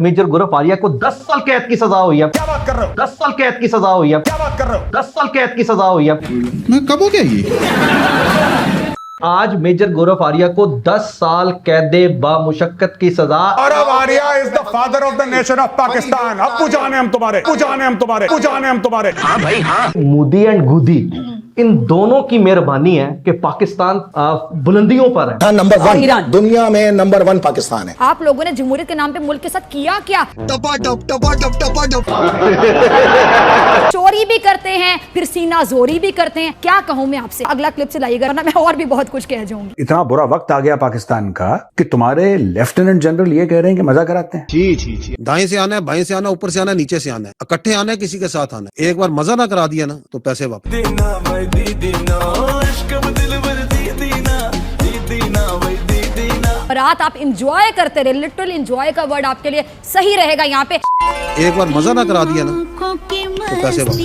Major गौरव आर्या को 10 साल कैद की सजा हुई है। क्या बात कर रहे हो? 10 साल कैद की सजा हुई है। क्या बात कर रहे हो? 10 साल कैद की सजा हुई है। मैं कब हो गया ये? आज मेजर गौरव आर्या को 10 साल कैदे बामुशक्कत की सजा। Gaurav Arya is the father of the nation of Pakistan. अब पुजाने हम तुम्हारे, पुजाने हम तुम्हारे, पुजाने हम तुम्हारे। हाँ भाई हाँ। मोदी एंड गुदी, इन दोनों की मेहरबानी है कि पाकिस्तान बुलंदियों पर है। नंबर 1 दुनिया में, नंबर 1 पाकिस्तान है। आप लोगों ने जमहूरियत के नाम पे मुल्क के साथ किया क्या? टपा टप। चोरी भी करते हैं, फिर सीना जोरी भी करते हैं। क्या कहूँ मैं आपसे, अगला क्लिप से लाइएगा वरना मैं और भी बहुत कुछ कह जाऊंगी। इतना बुरा वक्त आ गया पाकिस्तान का कि तुम्हारे लेफ्टिनेंट जनरल ये कह रहे हैं कि मजा कराते हैं। जी। दाएं से आना है, बाएं से आना, ऊपर से आना, नीचे से आना है, इकट्ठे आना है, किसी के साथ आना है। एक बार मजा ना करा दिया ना तो पैसे वापस। रात आप इंजॉय करते रहे, लिटरली इंजॉय का वर्ड आपके लिए सही रहेगा यहाँ पे। एक बार मजा ना करा दिया ना तो पैसे वापस।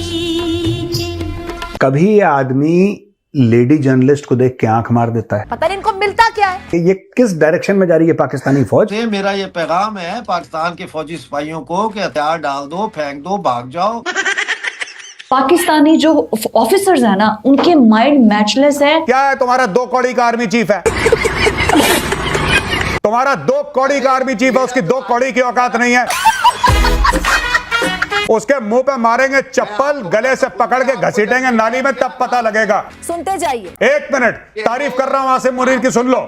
कभी ये आदमी लेडी जर्नलिस्ट को देख के आंख मार देता है पता नहीं इनको मिलता क्या है। कि ये किस डायरेक्शन में जा रही है पाकिस्तानी फौज। मेरा ये पैगाम है पाकिस्तान के फौजी सिपाहियों को कि हथियार डाल दो, फेंक दो, भाग जाओ। पाकिस्तानी जो ऑफिसर्स है ना, उनके माइंड मैचलेस है। क्या है तुम्हारा 2 कौड़ी का आर्मी चीफ है? तुम्हारा 2 कौड़ी का आर्मी चीफ है, उसकी 2 कौड़ी की औकात नहीं है। उसके मुंह पे मारेंगे चप्पल, गले से पकड़ के घसीटेंगे नाली में, तब पता लगेगा। सुनते जाइए। 1 मिनट, तारीफ कर रहा हूं आसिम मुनीर की, सुन लो।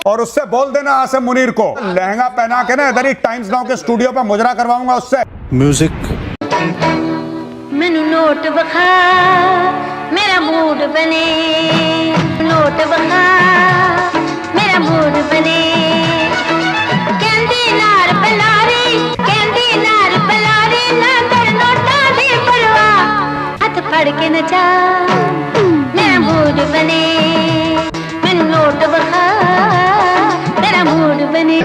और उससे बोल देना आसिम मुनीर को लहंगा पहना के ना इधर ही टाइम्स नाउ के स्टूडियो पर मुजरा करवाऊंगा उससे। म्यूजिक। मैनू नोट बखा मेरा मूड बने, नोट बखा मेरा मूड बने। कहंदी नार पलारी, कहंदी नार पलारी, ना कर नोटा दी परवाह, हाथ फड़ के नचा मेरा मूड बने। मैनू नोट बखा मेरा मूड बने।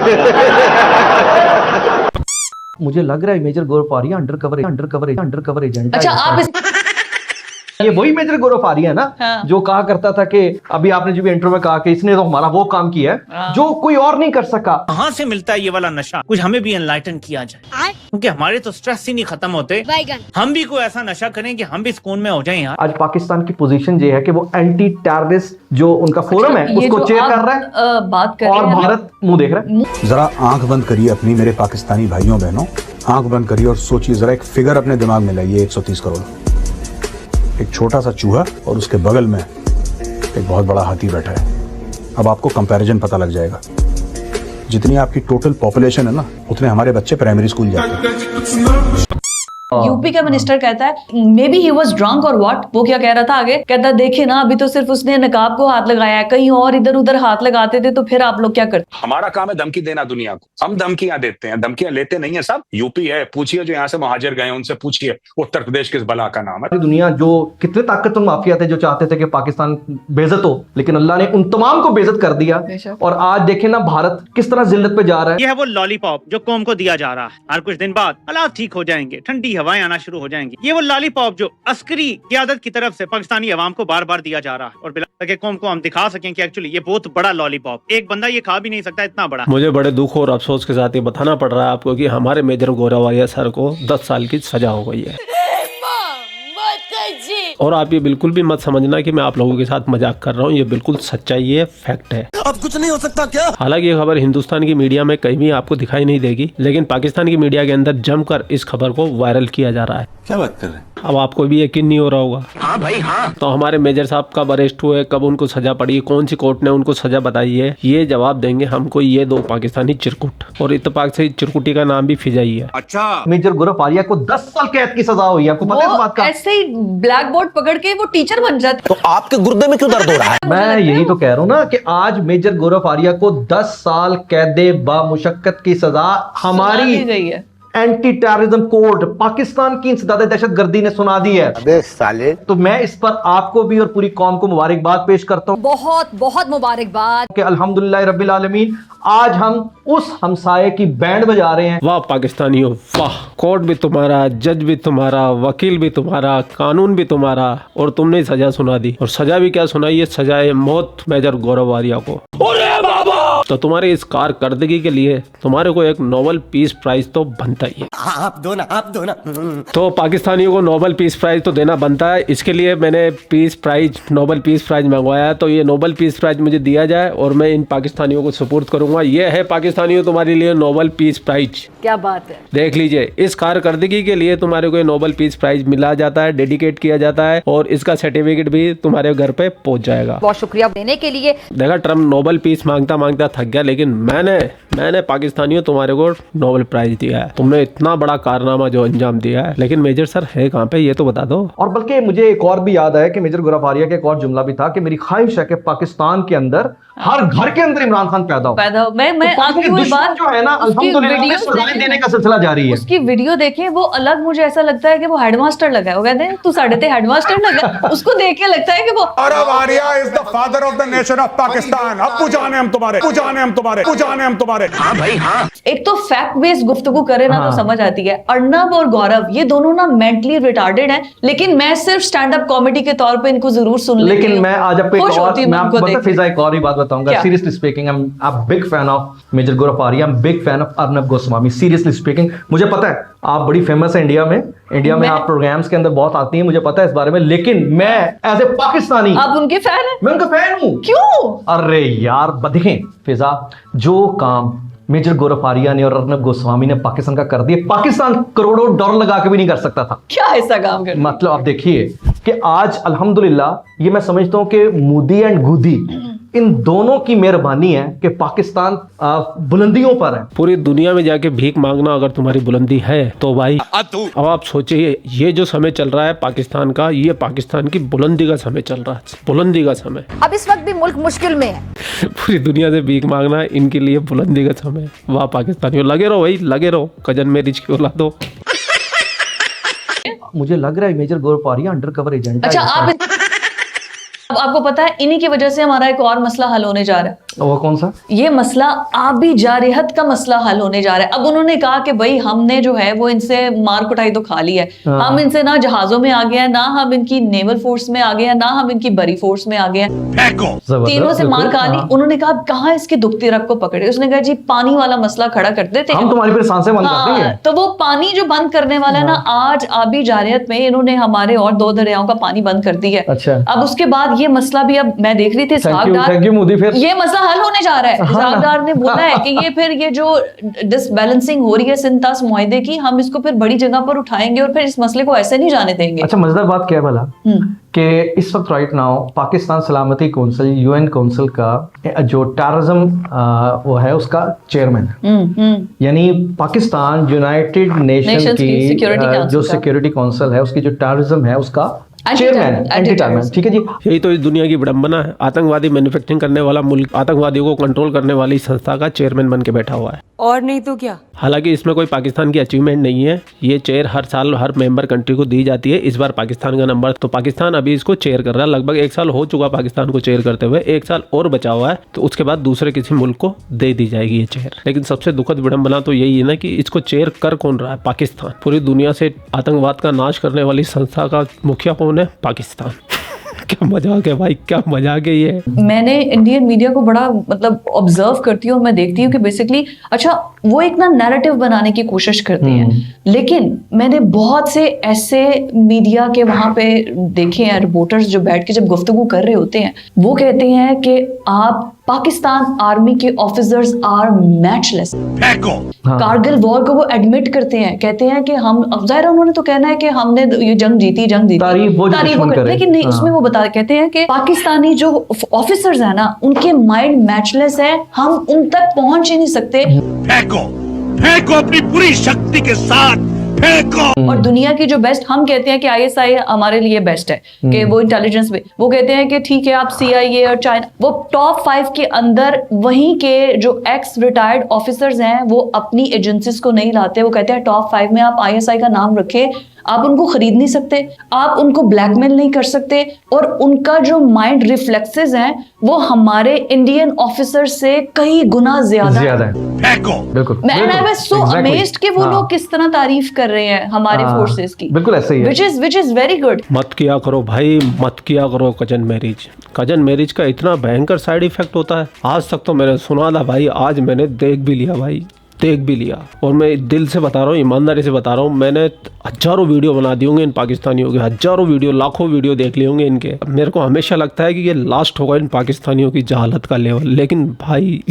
मुझे लग रहा है मेजर गौरव आर्या अंडर कवर एजेंट। अच्छा आप ये वही मेजर गौरव आर्या है ना, हाँ। जो कहा करता था कि अभी आपने जो भी इंटरव्यू में कहा कि इसने तो हमारा वो काम किया है जो कोई और नहीं कर सका। कहाँ से मिलता है ये वाला नशा? कुछ हमें भी एनलाइटन किया जाए, क्योंकि हमारे तो स्ट्रेस ही नहीं खत्म होते। हम भी कोई ऐसा नशा करें कि हम भी सुकून में हो जाएं यार। आज पाकिस्तान की पोजीशन ये है कि वो एंटी टेररिस्ट जो उनका फोरम है उसको चेयर कर रहा है, बात कर और रहे हैं भारत मुंह देख रहा है। जरा आंख बंद करिए अपनी, मेरे पाकिस्तानी भाइयों बहनों, आंख बंद करिए और सोचिए, जरा एक फिगर अपने दिमाग में लाइए। 130 करोड़, एक छोटा सा चूहा और उसके बगल में एक बहुत बड़ा हाथी बैठा है। अब आपको कंपैरिजन पता लग जाएगा। जितनी आपकी टोटल पॉपुलेशन है ना, उतने हमारे बच्चे प्राइमरी स्कूल जाते हैं। यूपी का मिनिस्टर कहता है may be he was drunk और व्हाट। वो क्या कह रहा था आगे, कहता देखिए ना अभी तो सिर्फ उसने नकाब को हाथ लगाया है, कहीं और इधर उधर हाथ लगाते थे तो फिर आप लोग क्या करते? हमारा काम है धमकी देना दुनिया को। हम धमकियां देते हैं, धमकियां लेते नहीं है। सब यूपी है, पूछिए जो यहाँ से महाजर गए उनसे पूछिए उत्तर प्रदेश किस बला का नाम है। दुनिया जो कितने ताकतवर माफिया थे जो चाहते थे कि पाकिस्तान बेइज्जत हो, लेकिन अल्लाह ने उन तमाम को बेइज्जत कर दिया। और आज देखें ना भारत किस तरह जिल्लत पे जा रहा है। ये है वो लॉलीपॉप जो कौम को दिया जा रहा है। हर कुछ दिन बाद हालात ठीक हो जाएंगे, ठंडी हवाएं आना शुरू हो जाएंगी। ये वो लॉलीपॉप जो अस्करी क़यादत की तरफ से पाकिस्तानी अवाम को बार बार दिया जा रहा है, और ताकि कौम को हम दिखा सकें कि एक्चुअली ये बहुत बड़ा लॉलीपॉप, एक बंदा ये खा भी नहीं सकता, इतना बड़ा। मुझे बड़े दुख और अफसोस के साथ ये बताना पड़ रहा है आपको कि हमारे मेजर गौरव आर्या सर को 10 साल की सजा हो गई है। और आप ये बिल्कुल भी मत समझना कि मैं आप लोगों के साथ मजाक कर रहा हूँ, ये बिल्कुल सच्चाई है, फैक्ट है। अब कुछ नहीं हो सकता क्या? हालांकि ये खबर हिंदुस्तान की मीडिया में कहीं भी आपको दिखाई नहीं देगी, लेकिन पाकिस्तान की मीडिया के अंदर जमकर इस खबर को वायरल किया जा रहा है। क्या बात कर रहे हैं? अब आपको भी यकीन नहीं हो रहा होगा। हाँ भाई हाँ। तो हमारे मेजर साहब कब अरेस्ट हुए, कब उनको सजा पड़ी, कौन सी कोर्ट ने उनको सजा बताई है, ये जवाब देंगे हमको ये 2 पाकिस्तानी चिरकुट। और इत्तेफाक से चिरकुटी का नाम भी फिजाई है। अच्छा, मेजर गौरव आर्या को 10 साल कैद की सजा हुई है, आपको पता है इस बात का? ऐसे ही ब्लैक बोर्ड पकड़ के वो टीचर बन जाते। तो आपके गुर्दे में क्यों दर्द हो रहा है? मैं यही तो कह रहा हूँ ना कि आज मेजर गौरव आर्या को 10 साल कैदे बामुशक्कत की सजा हमारी गई है। एंटी टेररिज्म कोर्ट पाकिस्तान की इंसदाद दहशतगर्दी ने सुना दी है। अबे साले। तो मैं इस पर आपको भी और पूरी कौम को मुबारकबाद पेश करता हूँ। बहुत बहुत मुबारकबाद कि अल्हम्दुलिल्लाह रब्बिल आलमीन, आज हम उस हमसाये की बैंड बजा रहे हैं। वाह पाकिस्तानियों वाह, कोर्ट भी तुम्हारा, जज भी तुम्हारा, वकील भी तुम्हारा, कानून भी तुम्हारा, और तुमने सजा सुना दी। और सजा भी क्या सुनाई है, सजाए मौत मेजर गौरव आर्या को। तो तुम्हारी इस कारकर्दगी के लिए तुम्हारे को एक नोबेल पीस प्राइज तो बनता ही है। आप दो ना तो पाकिस्तानियों को नोबेल पीस प्राइज तो देना बनता है, इसके लिए मैंने नोबेल पीस प्राइज मंगवाया है। तो ये नोबेल पीस प्राइज मुझे दिया जाए और मैं इन पाकिस्तानियों को सुपुर्द करूंगा। ये है पाकिस्तानियों तुम्हारे लिए नोबेल पीस प्राइज। क्या बात है, देख लीजिए, इस कारकर्दगी के लिए तुम्हारे को नोबेल पीस प्राइज मिला जाता है, डेडिकेट किया जाता है और इसका सर्टिफिकेट भी तुम्हारे घर पे पहुंच जाएगा। बहुत शुक्रिया देने के लिए। देखा, ट्रम्प नोबेल पीस मांगता मांगता थक गया, लेकिन मैंने पाकिस्तानियों तुम्हारे को नोबेल प्राइज दिया है। तुमने इतना बड़ा कारनामा जो अंजाम दिया है, लेकिन मेजर सर है कहाँ पे, ये तो बता दो। और बल्कि मुझे एक और भी याद है कि मेजर गुरफारिया का एक और जुमला भी था कि मेरी ख्वाहिश है कि पाकिस्तान के अंदर हर घर के अंदर इमरान खान पैदा हो। मैं आपकी वही बात जो है ना, अल्हम्दुलिल्लाह सजाएं देने का सिलसिला जारी है। उसकी वीडियो देखें, वो अलग, मुझे ऐसा लगता है कि वो हेडमास्टर लगा है। वो कहते हैं तू साढ़े ते हेडमास्टर लगा, उसको देख के लगता है कि वो अरब Arya is the father of the nation of Pakistan. अब पुजाने हम तुम्हारे। हाँ भाई हाँ। एक तो फैक्ट बेस्ड गुफ्तगू करे ना तो समझ आती है। अर्नब और गौरव ये दोनों ना मेंटली रिटार्डेड हैं, लेकिन मैं सिर्फ स्टैंड अप कॉमेडी के तौर पे इनको जरूर सुन लेती हूं। लेकिन मैं आज आपको खुश होती हूं मैं उनको आपको देख के। फिजा एक और ही बात बताऊंगा। Seriously speaking, I am big fan of major गुरफारिया, I am big fan of Arnab Goswami. Seriously speaking, मुझे पता है आप बड़ी फेमस है इंडिया में आप प्रोग्राम्स के अंदर बहुत आती हैं, मुझे पता है इस बारे में, लेकिन मैं एज ए पाकिस्तानी, आप उनके फैन हैं? मैं उनका फैन हूं। क्यों? अरे यार देखें फिजा, जो काम मेजर गुरफारिया ने और अर्नब गोस्वामी ने पाकिस्तान का कर दिया, पाकिस्तान करोड़ों डॉलर लगा के भी नहीं कर सकता था। क्या ऐसा काम कर, मतलब आप देखिए कि आज अल्हम्दुलिल्लाह ये मैं समझता हूं कि मोदी एंड गुदी इन दोनों की मेहरबानी है कि पाकिस्तान बुलंदियों पर है। पूरी दुनिया में जाके भीख मांगना अगर तुम्हारी बुलंदी है तो भाई अब आप सोचिए, ये जो समय चल रहा है पाकिस्तान का, ये पाकिस्तान की बुलंदी का समय चल रहा है, बुलंदी का समय। अब इस वक्त भी मुल्क मुश्किल में है, पूरी दुनिया से भीख मांगना इनके लिए बुलंदी का समय। वाह पाकिस्तानियों, लगे रहो भाई, लगे रहो, कजन मेरिज की औलाद हो। मुझे लग रहा है मेजर गुरफारिया अंडर कवर एजेंट है। अच्छा, अब आपको पता है इन्हीं की वजह से हमारा एक और मसला हल होने जा रहा है। वो कौन सा? ये मसला आबी जारिहत का मसला हल होने जा रहा है। अब उन्होंने कहा कि भाई हमने जो है वो इनसे मार कुटाई तो खा ली है, हम इनसे ना जहाजों में आ गए हैं, ना हम इनकी नेवल फोर्स में आ गए हैं, ना हम इनकी बरी फोर्स में आ गए हैं, तीनों से मार खा ली। उन्होंने कहा कहाँ इसके दुखती रग को पकड़े। उसने कहा जी पानी वाला मसला खड़ा करते थे हम, तुम्हारी फिर सांसें बंद कर देंगे। तो वो पानी जो बंद करने वाला है ना, आज आबी जारियत में इन्होंने हमारे और 2 दरियाओं का पानी बंद कर दिया है। अच्छा। अब उसके बाद ये मसला भी, अब मैं देख रही थी थैंक यू मोदी, फिर ये मसला हल होने जा रहा है। इज़हाक़दार ने बोला है कि ये जो डिसबैलेंसिंग हो रही है सिंतास मुआहदे की, हम इसको फिर बड़ी जगह पर उठाएंगे और फिर इस मसले को ऐसे नहीं जाने देंगे। अच्छा, मजेदार बात क्या है भला कि इस वक्त राइट नाउ पाकिस्तान सलामती कौंसिल, यूएन कौंसिल का जो टेररिज्म वो है उसका चेयरमैन, यानी पाकिस्तान यूनाइटेड नेशन की जो सिक्योरिटी काउंसिल है उसकी जो टेररिज्म है उसका चेयरमैन, एंटी टेररिज्म। ठीक है जी, यही तो इस दुनिया की विडंबना है। आतंकवादी मैन्युफैक्चरिंग करने वाला मुल्क आतंकवादियों को कंट्रोल करने वाली संस्था का चेयरमैन बन के बैठा हुआ है, और नहीं तो क्या। हालांकि इसमें कोई पाकिस्तान की अचीवमेंट नहीं है, ये चेयर हर साल हर मेंबर कंट्री को दी जाती है। इस बार पाकिस्तान का नंबर, तो पाकिस्तान अभी इसको चेयर कर रहा है। लगभग 1 साल हो चुका पाकिस्तान को चेयर करते हुए, 1 साल और बचा हुआ है, तो उसके बाद दूसरे किसी मुल्क को दे दी जाएगी ये चेयर। लेकिन सबसे दुखद विडंबना तो यही है ना कि इसको चेयर कर कौन रहा है? पाकिस्तान। पूरी दुनिया से आतंकवाद का नाश करने वाली संस्था का मुखिया कौन है? पाकिस्तान। क्या मजाक है भाई, क्या मजाक है ये। मैंने इंडियन मीडिया को बड़ा मतलब ऑब्जर्व करती हूँ, मैं देखती हूँ कि बेसिकली अच्छा वो एक ना नैरेटिव बनाने की कोशिश करते हैं, लेकिन मैंने बहुत से ऐसे मीडिया के वहां पे देखे हैं रिपोर्टर्स जो बैठ के जब गुफ्तगू कर रहे होते हैं, वो कहते हैं कि आप पाकिस्तान आर्मी के officers are matchless. Kargil war को वो एडमिट करते हैं, कहते हैं कि हम, अब जाहिर उन्होंने तो कहना है कि हमने ये जंग जीती, तारीफ वो लेकिन नहीं, उसमें वो कहते हैं कि पाकिस्तानी जो ऑफिसर्स है ना उनके माइंड मैचलेस है, हम उन तक पहुंच ही नहीं सकते। फेंको अपनी पूरी शक्ति के साथ फेंको। और दुनिया की जो बेस्ट, हम कहते हैं कि आईएसआई हमारे लिए बेस्ट है कि वो इंटेलिजेंस में, वो कहते हैं कि ठीक है आप सीआईए और चाइना, वो टॉप 5 के अंदर वहीं के जो एक्स रिटायर्ड ऑफिसर्स हैं वो अपनी एजेंसीज को नहीं लाते। वो कहते हैं टॉप 5 में आप आईएसआई का नाम रखें, आप उनको खरीद नहीं सकते, आप उनको ब्लैकमेल नहीं कर सकते, और उनका जो माइंड रिफ्लेक्सेस हैं वो हमारे इंडियन ऑफिसर से कई गुना ज्यादा है। बिल्कुल। And I was so amazed कि वो लोग किस तरह तारीफ कर रहे हैं हमारे फोर्सेस की। बिल्कुल ऐसे ही है। which is very good। मत किया करो भाई, मत किया करो कजन मैरिज। कजन मैरिज का इतना भयंकर साइड इफेक्ट होता है, आज तक तो मैंने सुना था भाई, आज मैंने देख भी लिया भाई, देख भी लिया। और मैं दिल से बता रहा हूँ, ईमानदारी से बता रहा हूँ, मैंने हजारों वीडियो बना दी होंगे इन पाकिस्तानियों के, हजारों वीडियो, लाखों वीडियो देख लिए होंगे इनके। मेरे को हमेशा लगता है कि ये लास्ट होगा इन पाकिस्तानियों की जहालत का लेवल। लेकिन भाई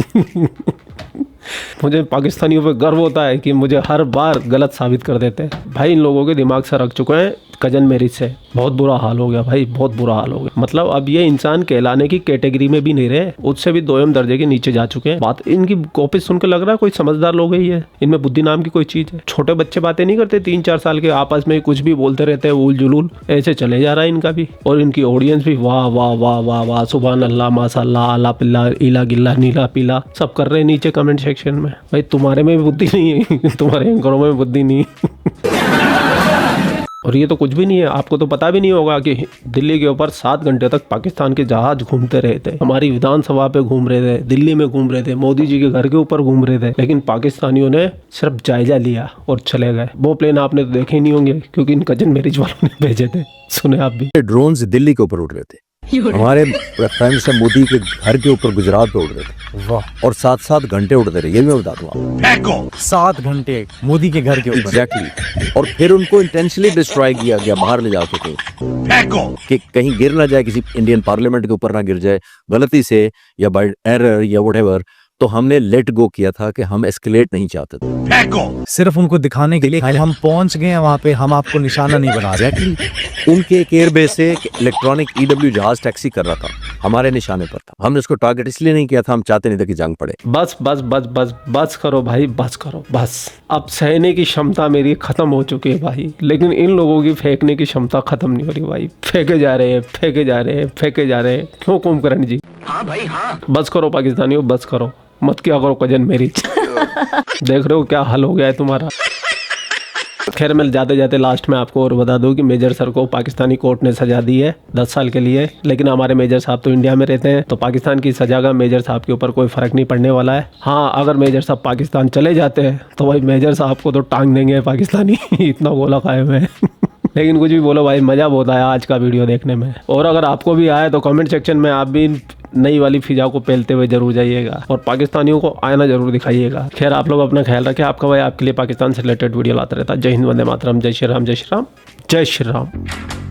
मुझे पाकिस्तानियों पे गर्व होता है कि मुझे हर बार गलत साबित कर देते हैं। भाई इन लोगों के दिमाग से रख चुके हैं कजन मैरिज से। बहुत बुरा हाल हो गया भाई, बहुत बुरा हाल हो गया। मतलब अब ये इंसान कहलाने की कैटेगरी में भी नहीं रहे, उससे भी दोयम दर्जे के नीचे जा चुके हैं। बात इनकी कॉपी सुन के लग रहा है कोई समझदार लोग ही है, इनमें बुद्धि नाम की कोई चीज है। छोटे बच्चे बातें नहीं करते, 3-4 साल के, आपस में कुछ भी बोलते रहते हैं, उल जुलूल ऐसे चले जा रहा है इनका भी। और इनकी ऑडियंस भी वाह वाह वाह वाह वाह, सुभान अल्लाह, माशाअल्लाह, अला पिल्ला, इला गिल्ला, नीला पीला सब कर रहे हैं नीचे कमेंट सेक्शन में। भाई तुम्हारे में भी बुद्धि नहीं है, तुम्हारे एंकरों में बुद्धि नहीं है। और ये तो कुछ भी नहीं है, आपको तो पता भी नहीं होगा कि दिल्ली के ऊपर 7 घंटे तक पाकिस्तान के जहाज घूमते रहे थे, हमारी विधानसभा पे घूम रहे थे, दिल्ली में घूम रहे थे, मोदी जी के घर के ऊपर घूम रहे थे, लेकिन पाकिस्तानियों ने सिर्फ जायजा लिया और चले गए। वो प्लेन आपने तो देखे ही नहीं होंगे क्योंकि इन कजन मैरिज वालों ने भेजे थे, सुने आप भी। ड्रोन्स दिल्ली के ऊपर उड़ रहे थे, हमारे प्राइम मिनिस्टर मोदी के घर के ऊपर गुजरात पे उड़ रहे थे। वाह। और 7-7 घंटे उड़ते रहे, ये भी मैं बता दूं आपको। 7 घंटे मोदी के घर के ऊपर। एग्जैक्टली। और फिर उनको इंटेंशनली डिस्ट्रॉय किया गया, बाहर ले जाके कि कहीं गिर ना जाए, किसी इंडियन पार्लियामेंट के ऊपर ना गिर जाए गलती से या बाय एरर या व्हाटएवर। तो हमने लेट गो किया था कि हम एस्केलेट नहीं चाहते थे, सिर्फ उनको दिखाने के लिए हम पहुंच गए हैं वहां पे, हम आपको निशाना नहीं बना रहे। एक्चुअली उनके एक एयरबेस से इलेक्ट्रॉनिक EW जहाज टैक्सी कर रहा था, हमारे निशाने पर था। हमने उसको टारगेट इसलिए नहीं किया था, हम चाहते नहीं थे कि जंग पड़े। बस बस बस बस बस करो भाई, बस करो बस। अब सहने की क्षमता मेरी खत्म हो चुकी है भाई, लेकिन इन लोगों की फेंकने की क्षमता खत्म नहीं हो रही भाई। फेंके जा रहे हैं, फेंके जा रहे हैं, फेंके जा रहे हैं। क्यों कुंभकर्ण जी? हाँ भाई हाँ, बस करो पाकिस्तानियों, बस करो, मत क्या करो कजन मैरिज। देख रहे हो क्या हाल हो गया है तुम्हारा। खैर मैं जाते जाते लास्ट में आपको और बता दूं कि मेजर सर को पाकिस्तानी कोर्ट ने सजा दी है 10 साल के लिए, लेकिन हमारे मेजर साहब तो इंडिया में रहते हैं, तो पाकिस्तान की सजा का मेजर साहब के ऊपर कोई फर्क नहीं पड़ने वाला है। हाँ, अगर मेजर साहब पाकिस्तान चले जाते हैं तो भाई मेजर साहब को तो टांग देंगे पाकिस्तानी, इतना गोला खाए हुए हैं। लेकिन कुछ भी बोलो भाई, मज़ा बहुत आया आज का वीडियो देखने में। और अगर आपको भी आया तो कमेंट सेक्शन में आप भी नई वाली फिजा को पहनते हुए जरूर जाइएगा और पाकिस्तानियों को आईना जरूर दिखाइएगा। खैर आप लोग अपना ख्याल रखें, आपका भाई आपके लिए पाकिस्तान से रिलेटेड वीडियो लाता रहता है। जय हिंद, वंदे मातरम, जय श्री राम, जय श्री राम, जय श्री राम।